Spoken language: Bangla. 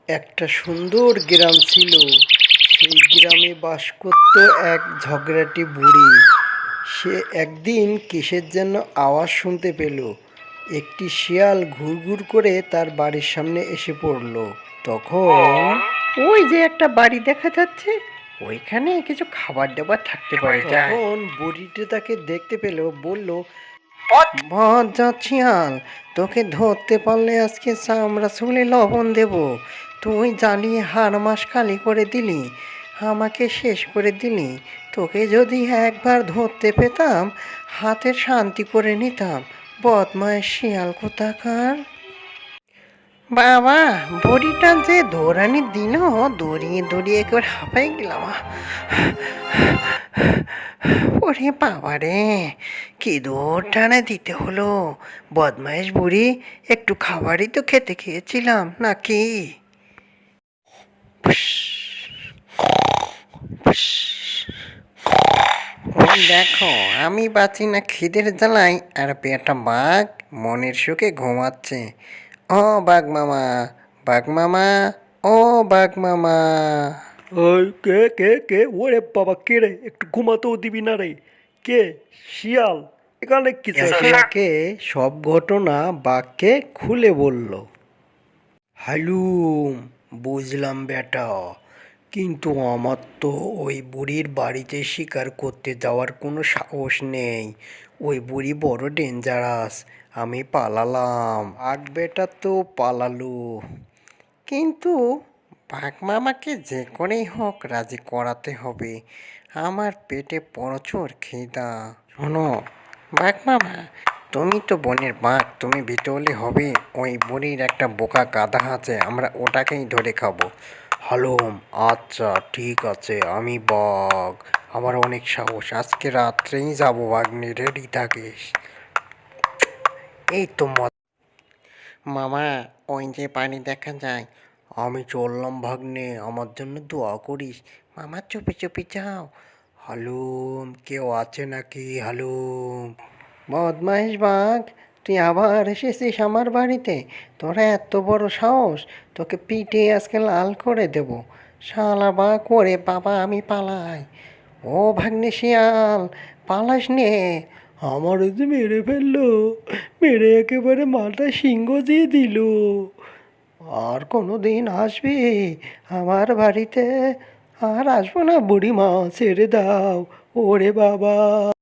একটা সুন্দর গ্রাম ছিল। সেই গ্রামে বাস করত এক ঝগড়াটে বুড়ি। সে একদিন কিসের যেন আওয়াজ শুনতে পেল। একটি শিয়াল ঘুরঘুর করে তার বাড়ির সামনে এসে পড়ল। তখন ওই যে একটা বাড়ি দেখা যাচ্ছে, ওইখানে কিছু খাবার দাবার থাকতে পারে। যাই। তখন বুড়িটি তাকে দেখতে পেল, বলল, বজ্জাত শিয়াল, তোকে ধরতে পারলে আজকে চামড়া ছুলে লবণ দেব। তুই জ্বালিয়ে হাড় মাস খালি করে দিলি, আমাকে শেষ করে দিলি। তোকে যদি একবার ধরতে পেতাম, হাতে শান্তি করে নিতাম। বদমাইশ শিয়াল কোথাকার! বাবা, বড়িটা যে দৌড়ানি দিল, দৌড়িয়ে দৌড়িয়ে একেবারে হাঁপাই গেলাম। ওরে বাবা রে, কি দৌড় টানে দিতে হলো! বদমাইশ বুড়ি, একটু খাবারই তো খেতে খেয়েছিলাম নাকি? ওই দেখো, আমি বাঁচি না খিদের জ্বালাই, আর পেটটা বাঘ মনের সুখে ঘুমাচ্ছে। ও বাঘ মামা, বাঘ মামা, ও বাঘ মামা! ওই কে কে কে ওরে বাবা, কে রে? একটু ঘুমাতেও দিবি না রে? কে? শিয়াল? এখানে কি একে একে সব ঘটনা বাঘকে খুলে বলল। হালুম, বুঝলাম বেটা, কিন্তু আমার তো ওই বুড়ির বাড়িতে শিকার করতে যাওয়ার কোনো সাহস নেই। ওই বুড়ি বড় ডেঞ্জারাস। আমি পালালাম। বাঘ বেটা তো পালালো, কিন্তু বাঘ মামাকে যে করেই হোক রাজি করাতে হবে। আমার পেটে প্রচুর খিদা। শোনো বাঘ মামা, তুমি তো বনের বাঘ, তুমি ভিতরলে হবে। ওই বুড়ির একটা বোকা গাধা আছে, আমরা ওটাকেই ধরে খাবো। হালুম, আচ্ছা ঠিক আছে, আমি বাঘ, আমার অনেক সাহস। আজকে রাত্রেই যাবো, বাঘনি, রেডি থাকিস। এই তো মামা, ওই যে পানি দেখা যায়। আমি চললাম ভাগ্নে, আমার জন্য দোয়া করিস। মামা চুপি চুপি যাও। হালুম, কেউ আছে নাকি? হালুম! বদমাইশ বাঘ, তুই আবার এসেছিস আমার বাড়িতে? তোরা এত বড় সাহস! তোকে পিটে আজকে লাল করে দেব। শালা বাঘ, করে বাবা, আমি পালাই। ও ভাগ্নে শিয়াল, পালাস নে! আমার যে মেরে ফেললো, মেরে একেবারে মাথা সিংহ দিয়ে দিল। আর কোনো দিন আসবি আমার বাড়িতে? আর আসবো না বুড়িমা, ছেড়ে দাও। ওরে বাবা!